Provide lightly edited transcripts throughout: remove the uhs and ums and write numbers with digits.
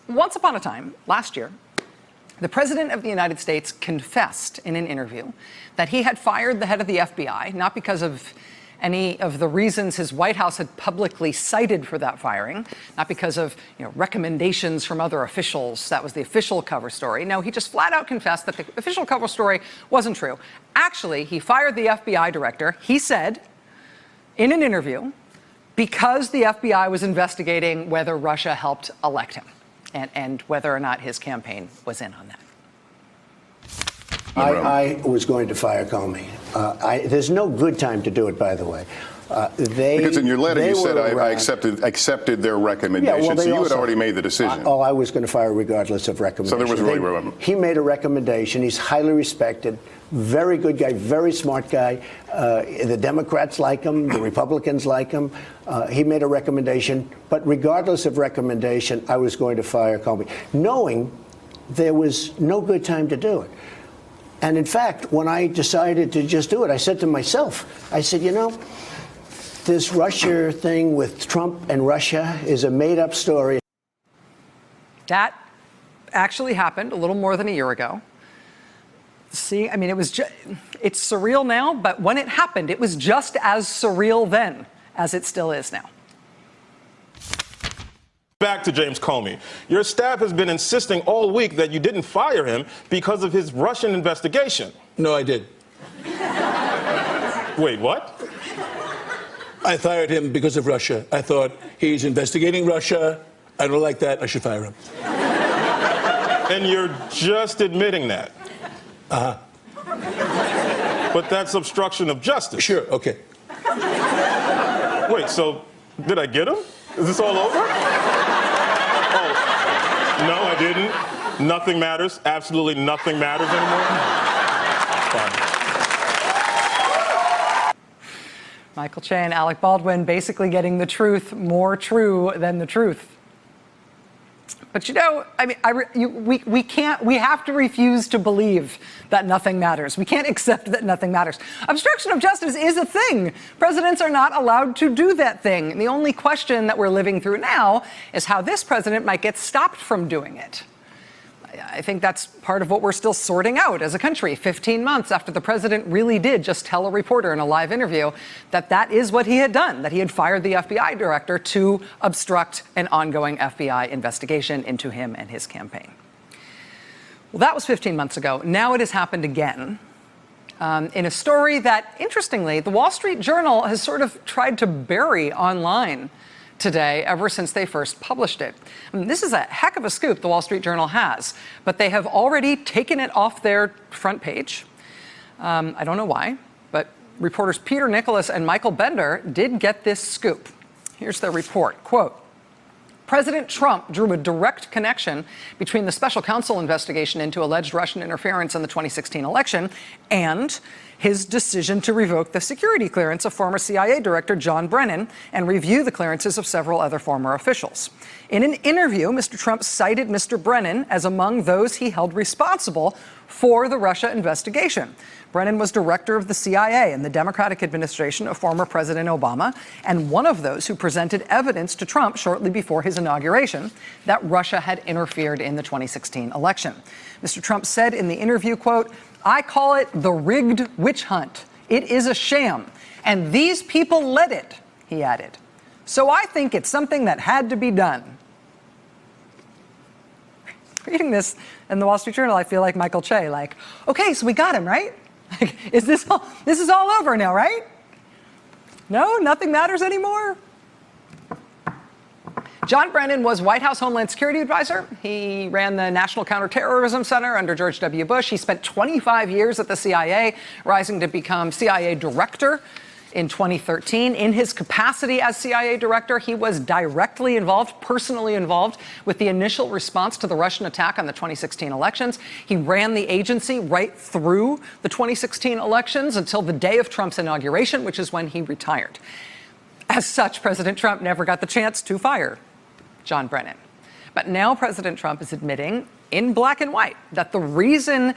Once upon a time, last year, the President of the United States confessed in an interview that he had fired the head of the FBI, not because of any of the reasons his White House had publicly cited for that firing, not because of recommendations from other officials. That was the official cover story. No, he just flat out confessed that the official cover story wasn't true. Actually, he fired the FBI director, he said, in an interview, because the FBI was investigating whether Russia helped elect him and whether or not his campaign was in on that. I was going to fire Comey. There's no good time to do it, by the way. Because in your letter you said I accepted their recommendation, yeah, well, so you had already made the decision. I was going to fire regardless of recommendation. So there was really he made a recommendation. He's highly respected, very good guy, very smart guy. The Democrats like him, the Republicans like him. He made a recommendation, but regardless of recommendation, I was going to fire Comey, knowing there was no good time to do it. And in fact, when I decided to just do it, I said to myself, I said, this Russia thing with Trump and Russia is a made-up story. That actually happened a little more than a year ago. See, I mean, it's surreal now, but when it happened, it was just as surreal then as it still is now. Back to James Comey. Your staff has been insisting all week that you didn't fire him because of his Russian investigation. No, I did. Wait, what? I fired him because of Russia. I thought he's investigating Russia. I don't like that. I should fire him. And you're just admitting that? Uh-huh. But that's obstruction of justice. Sure, okay. Wait, so did I get him? Is this all over? Oh, no, I didn't. Nothing matters. Absolutely nothing matters anymore. Fine. Michael Che and Alec Baldwin basically getting the truth more true than the truth. But I mean, we have to refuse to believe that nothing matters. We can't accept that nothing matters. Obstruction of justice is a thing. Presidents are not allowed to do that thing. And the only question that we're living through now is how this president might get stopped from doing it. I think that's part of what we're still sorting out as a country, 15 months after the president really did just tell a reporter in a live interview that that is what he had done, that he had fired the FBI director to obstruct an ongoing FBI investigation into him and his campaign. Well, that was 15 months ago. Now it has happened again in a story that, interestingly, the Wall Street Journal has sort of tried to bury online today ever since they first published it. I mean, this is a heck of a scoop the Wall Street Journal has, but they have already taken it off their front page. I don't know why, but reporters Peter Nicholas and Michael Bender did get this scoop. Here's their report, quote, President Trump drew a direct connection between the special counsel investigation into alleged Russian interference in the 2016 election and his decision to revoke the security clearance of former CIA Director John Brennan and review the clearances of several other former officials. In an interview, Mr. Trump cited Mr. Brennan as among those he held responsible for the Russia investigation. Brennan was director of the CIA in the Democratic administration of former President Obama and one of those who presented evidence to Trump shortly before his inauguration that Russia had interfered in the 2016 election. Mr. Trump said in the interview, quote, I call it the rigged witch hunt. It is a sham. And these people led it, he added. So I think it's something that had to be done. Reading this in the Wall Street Journal, I feel like Michael Che, like, okay, so we got him, right? Like, this is all over now, right? No, nothing matters anymore? John Brennan was White House Homeland Security Advisor. He ran the National Counterterrorism Center under George W. Bush. He spent 25 years at the CIA, rising to become CIA Director in 2013. In his capacity as CIA Director, he was directly involved, personally involved, with the initial response to the Russian attack on the 2016 elections. He ran the agency right through the 2016 elections until the day of Trump's inauguration, which is when he retired. As such, President Trump never got the chance to fire John Brennan. But now President Trump is admitting in black and white that the reason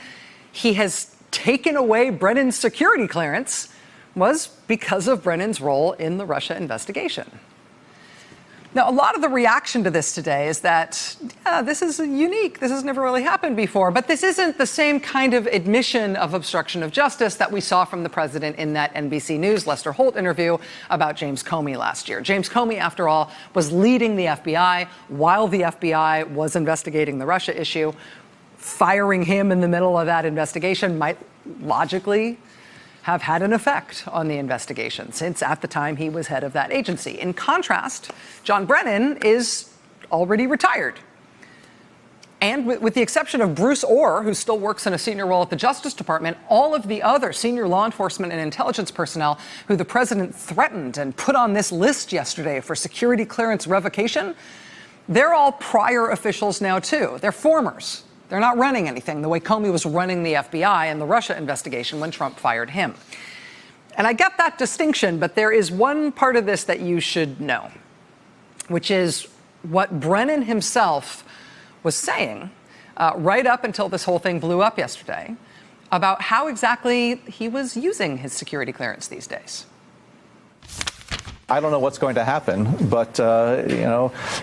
he has taken away Brennan's security clearance was because of Brennan's role in the Russia investigation. Now, a lot of the reaction to this today is that, yeah, this is unique. This has never really happened before. But this isn't the same kind of admission of obstruction of justice that we saw from the president in that NBC News Lester Holt interview about James Comey last year. James Comey, after all, was leading the FBI while the FBI was investigating the Russia issue. Firing him in the middle of that investigation might logically have had an effect on the investigation, since at the time he was head of that agency. In contrast, John Brennan is already retired. And with the exception of Bruce Orr, who still works in a senior role at the Justice Department, all of the other senior law enforcement and intelligence personnel who the president threatened and put on this list yesterday for security clearance revocation, they're all prior officials now, too. They're formers. They're not running anything the way Comey was running the FBI and the Russia investigation when Trump fired him. And I get that distinction, but there is one part of this that you should know, which is what Brennan himself was saying right up until this whole thing blew up yesterday about how exactly he was using his security clearance these days. I don't know what's going to happen, but,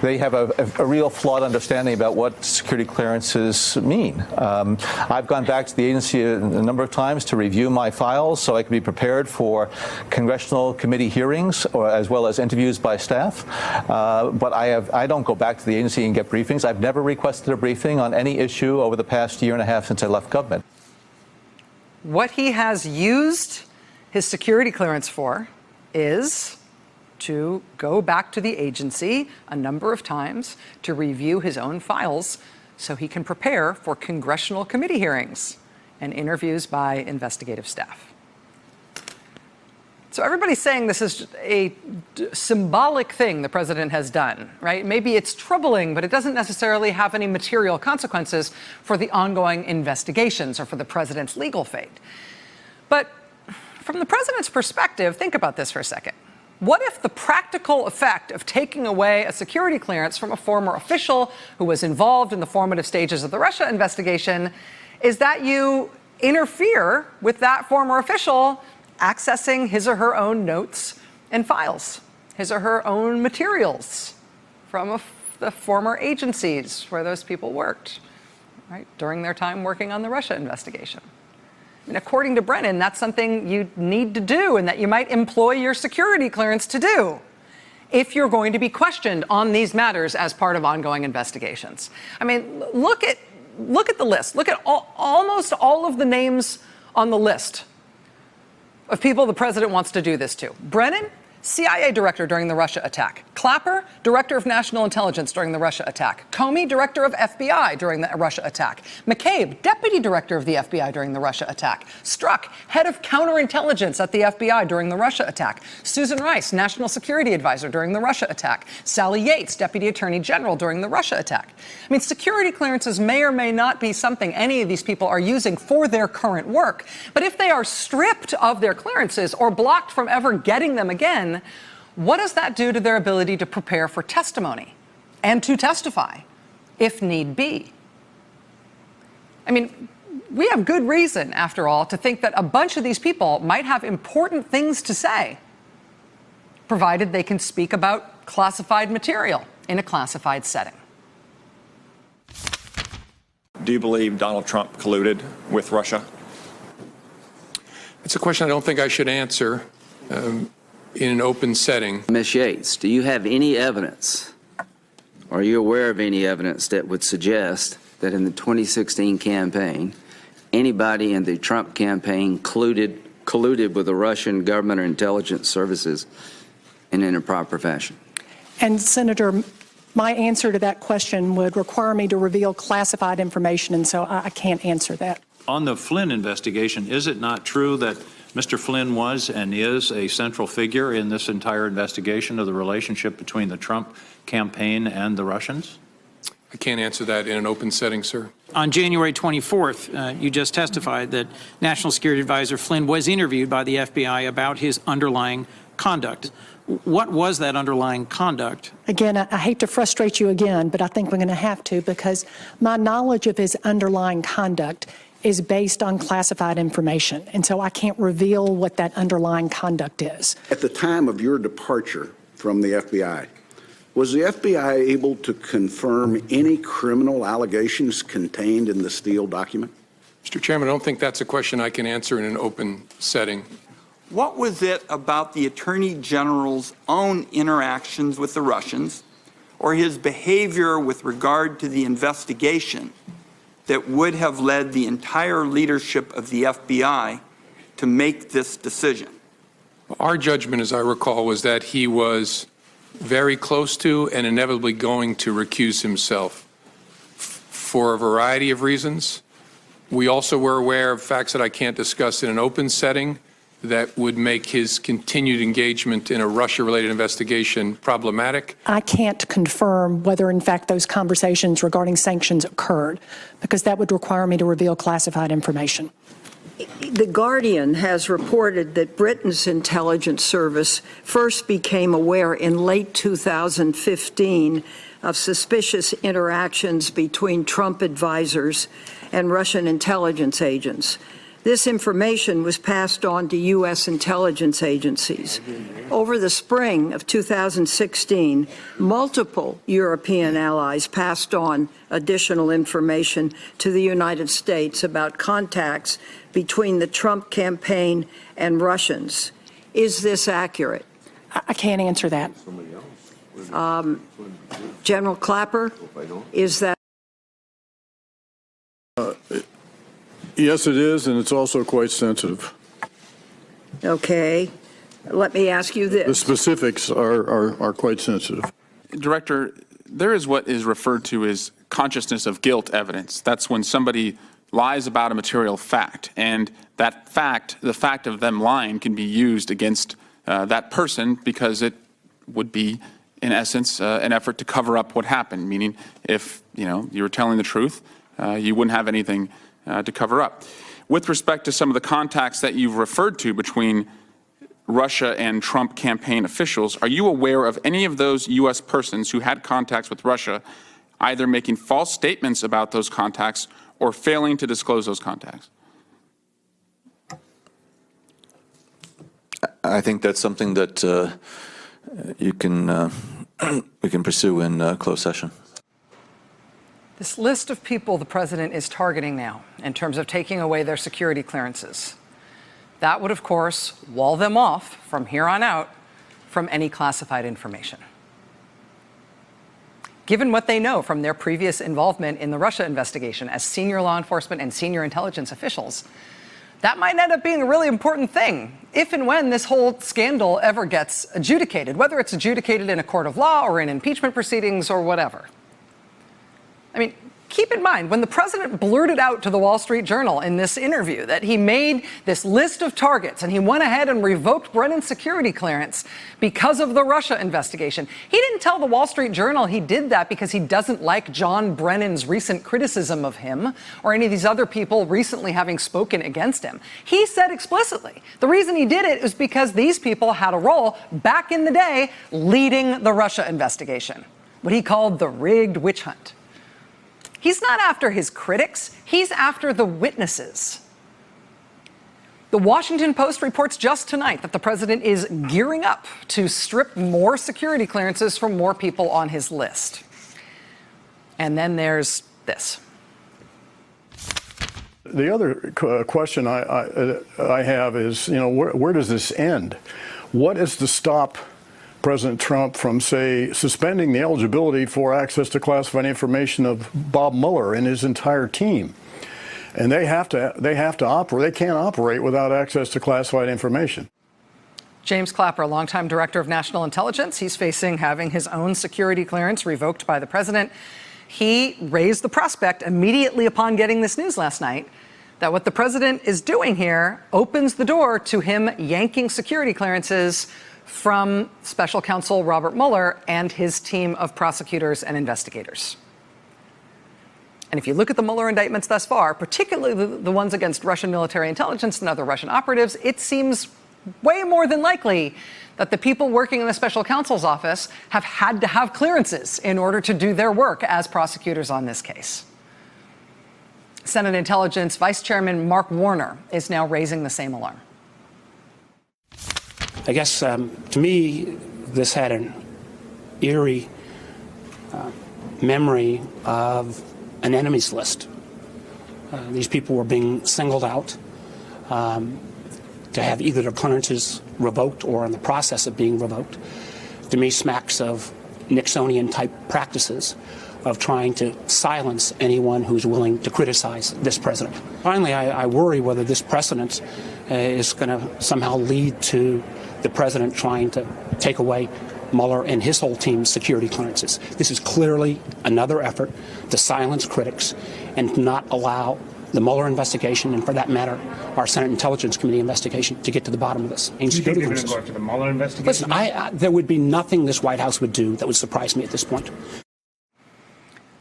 they have a real flawed understanding about what security clearances mean. I've gone back to the agency a number of times to review my files so I can be prepared for congressional committee hearings or as well as interviews by staff. But I don't go back to the agency and get briefings. I've never requested a briefing on any issue over the past year and a half since I left government. What he has used his security clearance for is to go back to the agency a number of times to review his own files so he can prepare for congressional committee hearings and interviews by investigative staff. So everybody's saying this is a symbolic thing the president has done, right? Maybe it's troubling, but it doesn't necessarily have any material consequences for the ongoing investigations or for the president's legal fate. But from the president's perspective, think about this for a second. What if the practical effect of taking away a security clearance from a former official who was involved in the formative stages of the Russia investigation is that you interfere with that former official accessing his or her own notes and files, his or her own materials from the former agencies where those people worked, right, during their time working on the Russia investigation? And according to Brennan, that's something you need to do and that you might employ your security clearance to do if you're going to be questioned on these matters as part of ongoing investigations. I mean, look at the list. Look at almost all of the names on the list of people the president wants to do this to. Brennan, CIA director during the Russia attack. Clapper, director of national intelligence during the Russia attack. Comey, director of FBI during the Russia attack. McCabe, deputy director of the FBI during the Russia attack. Strzok, head of counterintelligence at the FBI during the Russia attack. Susan Rice, national security advisor during the Russia attack. Sally Yates, deputy attorney general during the Russia attack. I mean, security clearances may or may not be something any of these people are using for their current work. But if they are stripped of their clearances or blocked from ever getting them again, what does that do to their ability to prepare for testimony and to testify, if need be? I mean, we have good reason, after all, to think that a bunch of these people might have important things to say, provided they can speak about classified material in a classified setting. Do you believe Donald Trump colluded with Russia? It's a question I don't think I should answer in an open setting. Ms. Yates, do you have any evidence, or are you aware of any evidence that would suggest that in the 2016 campaign, anybody in the Trump campaign colluded with the Russian government or intelligence services in an improper fashion? And Senator, my answer to that question would require me to reveal classified information, and so I can't answer that. On the Flynn investigation, is it not true that Mr. Flynn was and is a central figure in this entire investigation of the relationship between the Trump campaign and the Russians? I can't answer that in an open setting, sir. On January 24th, you just testified that National Security Advisor Flynn was interviewed by the FBI about his underlying conduct. What was that underlying conduct? Again, I hate to frustrate you again, but I think we're going to have to, because my knowledge of his underlying conduct is based on classified information, and so I can't reveal what that underlying conduct is. At the time of your departure from the FBI, Was the FBI able to confirm any criminal allegations contained in the Steele document? Mr. Chairman, I don't think that's a question I can answer in an open setting. What was it about the Attorney General's own interactions with the Russians or his behavior with regard to the investigation that would have led the entire leadership of the FBI to make this decision? Our judgment, as I recall, was that he was very close to and inevitably going to recuse himself for a variety of reasons. We also were aware of facts that I can't discuss in an open setting that would make his continued engagement in a Russia-related investigation problematic. I can't confirm whether, in fact, those conversations regarding sanctions occurred, because that would require me to reveal classified information. The Guardian has reported that Britain's intelligence service first became aware in late 2015 of suspicious interactions between Trump advisors and Russian intelligence agents. This information was passed on to U.S. intelligence agencies. Over the spring of 2016, multiple European allies passed on additional information to the United States about contacts between the Trump campaign and Russians. Is this accurate? I can't answer that. General Clapper, is that? Yes, it is, and it's also quite sensitive. Okay. Let me ask you this. The specifics are quite sensitive. Director, there is what is referred to as consciousness of guilt evidence. That's when somebody lies about a material fact, and that fact, the fact of them lying, can be used against that person because it would be, in essence, an effort to cover up what happened. Meaning, if you were telling the truth, you wouldn't have anything to cover up. With respect to some of the contacts that you've referred to between Russia and Trump campaign officials, are you aware of any of those U.S. persons who had contacts with Russia either making false statements about those contacts or failing to disclose those contacts? I think that's something that we can pursue in closed session. This list of people the president is targeting now in terms of taking away their security clearances, that would, of course, wall them off from here on out from any classified information. Given what they know from their previous involvement in the Russia investigation as senior law enforcement and senior intelligence officials, that might end up being a really important thing if and when this whole scandal ever gets adjudicated, whether it's adjudicated in a court of law or in impeachment proceedings or whatever. I mean, keep in mind, when the president blurted out to the Wall Street Journal in this interview that he made this list of targets and he went ahead and revoked Brennan's security clearance because of the Russia investigation, he didn't tell the Wall Street Journal he did that because he doesn't like John Brennan's recent criticism of him or any of these other people recently having spoken against him. He said explicitly the reason he did it is because these people had a role back in the day leading the Russia investigation, what he called the rigged witch hunt. He's not after his critics, he's after the witnesses. The Washington Post reports just tonight that the president is gearing up to strip more security clearances from more people on his list. And then there's this. The other question I have is, where does this end? What is to stop President Trump from, say, suspending the eligibility for access to classified information of Bob Mueller and his entire team? And they have to operate. They can't operate without access to classified information. James Clapper, longtime director of national intelligence, he's facing having his own security clearance revoked by the president. He raised the prospect immediately upon getting this news last night that what the president is doing here opens the door to him yanking security clearances from special counsel Robert Mueller and his team of prosecutors and investigators. And if you look at the Mueller indictments thus far, particularly the ones against Russian military intelligence and other Russian operatives, it seems way more than likely that the people working in the special counsel's office have had to have clearances in order to do their work as prosecutors on this case. Senate Intelligence Vice Chairman Mark Warner is now raising the same alarm. I guess to me, this had an eerie memory of an enemies list. These people were being singled out to have either their clearances revoked or in the process of being revoked. To me, smacks of Nixonian-type practices of trying to silence anyone who's willing to criticize this president. Finally, I worry whether this precedent is going to somehow lead to the president trying to take away Mueller and his whole team's security clearances. This is clearly another effort to silence critics and not allow the Mueller investigation, and for that matter, our Senate Intelligence Committee investigation, to get to the bottom of this. Do you think they're going to go after the Mueller investigation? Listen, there would be nothing this White House would do that would surprise me at this point.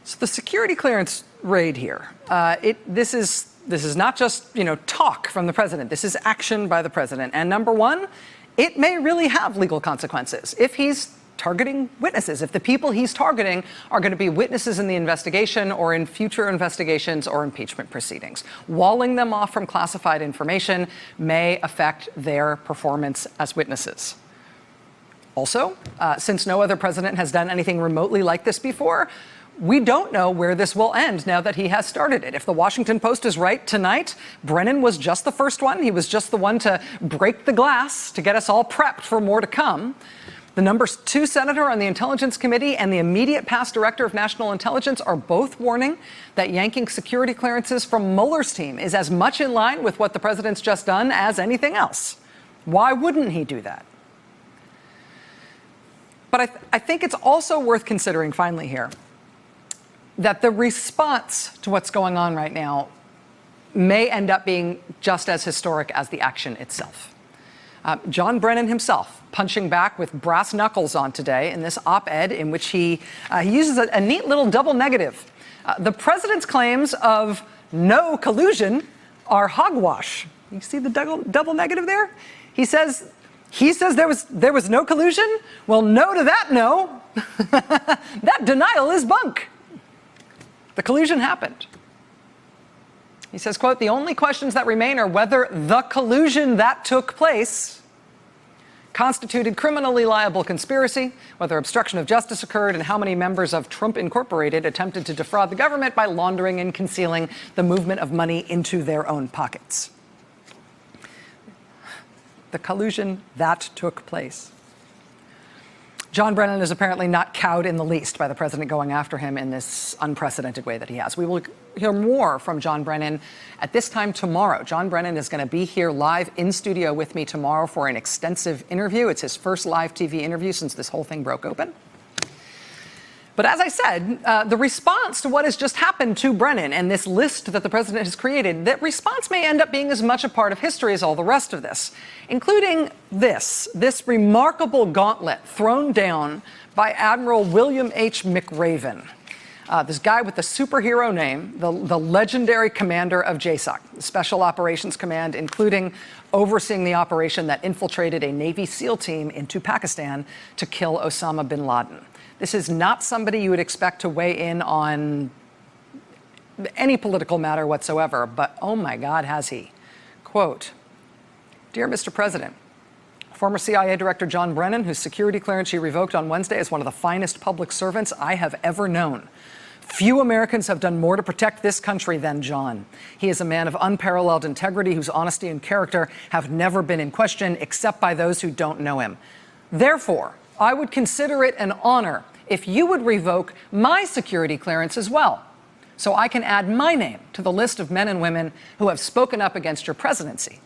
So the security clearance raid here, this is not just, talk from the president. This is action by the president. And number one, it may really have legal consequences if he's targeting witnesses, if the people he's targeting are going to be witnesses in the investigation or in future investigations or impeachment proceedings. Walling them off from classified information may affect their performance as witnesses. Also, since no other president has done anything remotely like this before, we don't know where this will end now that he has started it. If the Washington Post is right tonight, Brennan was just the first one. He was just the one to break the glass to get us all prepped for more to come. The number 2 senator on the Intelligence Committee and the immediate past director of national intelligence are both warning that yanking security clearances from Mueller's team is as much in line with what the president's just done as anything else. Why wouldn't he do that? But I think it's also worth considering, finally here, that the response to what's going on right now may end up being just as historic as the action itself. John Brennan himself punching back with brass knuckles on today in this op-ed in which he uses a neat little double negative. The president's claims of no collusion are hogwash. You see the double negative there? He says there was no collusion? Well, no to that no. That denial is bunk. The collusion happened. He says, quote, the only questions that remain are whether the collusion that took place constituted criminally liable conspiracy, whether obstruction of justice occurred, and how many members of Trump Incorporated attempted to defraud the government by laundering and concealing the movement of money into their own pockets. The collusion that took place. John Brennan is apparently not cowed in the least by the president going after him in this unprecedented way that he has. We will hear more from John Brennan at this time tomorrow. John Brennan is going to be here live in studio with me tomorrow for an extensive interview. It's his first live TV interview since this whole thing broke open. But as I said, the response to what has just happened to Brennan and this list that the president has created, that response may end up being as much a part of history as all the rest of this, including this remarkable gauntlet thrown down by Admiral William H. McRaven, this guy with the superhero name, the legendary commander of JSOC, the Special Operations Command, including overseeing the operation that infiltrated a Navy SEAL team into Pakistan to kill Osama bin Laden. This is not somebody you would expect to weigh in on any political matter whatsoever, but oh my God, has he. Quote, Dear Mr. President, former CIA Director John Brennan, whose security clearance you revoked on Wednesday, is one of the finest public servants I have ever known. Few Americans have done more to protect this country than John. He is a man of unparalleled integrity whose honesty and character have never been in question except by those who don't know him. Therefore, I would consider it an honor if you would revoke my security clearance as well, so I can add my name to the list of men and women who have spoken up against your presidency.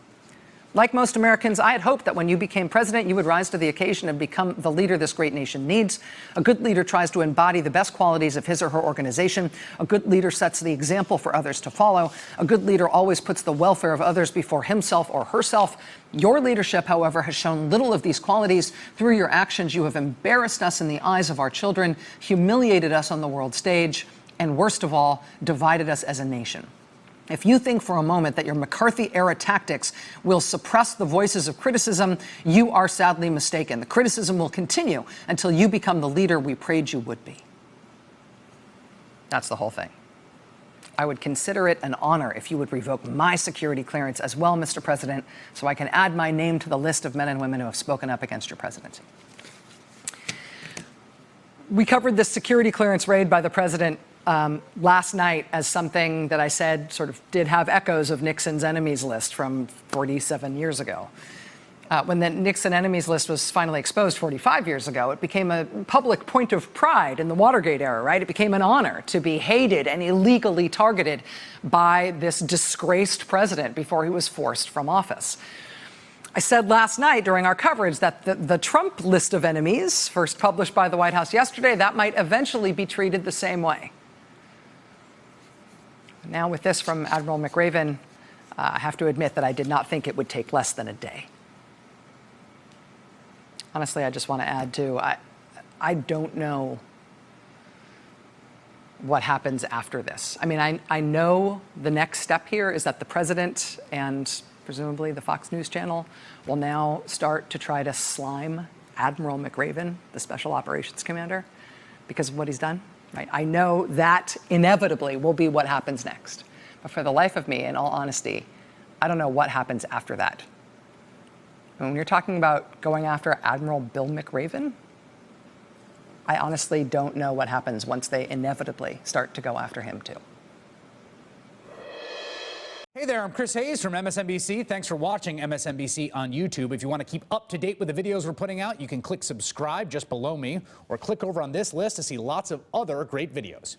Like most Americans, I had hoped that when you became president, you would rise to the occasion and become the leader this great nation needs. A good leader tries to embody the best qualities of his or her organization. A good leader sets the example for others to follow. A good leader always puts the welfare of others before himself or herself. Your leadership, however, has shown little of these qualities. Through your actions, you have embarrassed us in the eyes of our children, humiliated us on the world stage, and worst of all, divided us as a nation. If you think for a moment that your McCarthy-era tactics will suppress the voices of criticism, you are sadly mistaken. The criticism will continue until you become the leader we prayed you would be. That's the whole thing. I would consider it an honor if you would revoke my security clearance as well, Mr. President, so I can add my name to the list of men and women who have spoken up against your presidency. We covered this security clearance raid by the president last night as something that I said sort of did have echoes of Nixon's enemies list from 47 years ago. When the Nixon enemies list was finally exposed 45 years ago, it became a public point of pride in the Watergate era, right? It became an honor to be hated and illegally targeted by this disgraced president before he was forced from office. I said last night during our coverage that the Trump list of enemies, first published by the White House yesterday, that might eventually be treated the same way. Now with this from Admiral McRaven, I have to admit that I did not think it would take less than a day. Honestly, I just want to add, too, I don't know what happens after this. I mean, I know the next step here is that the president and presumably the Fox News channel will now start to try to slime Admiral McRaven, the Special Operations Commander, because of what he's done. Right? I know that inevitably will be what happens next. But for the life of me, in all honesty, I don't know what happens after that. When you're talking about going after Admiral Bill McRaven, I honestly don't know what happens once they inevitably start to go after him, too. Hey there, I'm Chris Hayes from MSNBC. Thanks for watching MSNBC on YouTube. If you want to keep up to date with the videos we're putting out, you can click subscribe just below me or click over on this list to see lots of other great videos.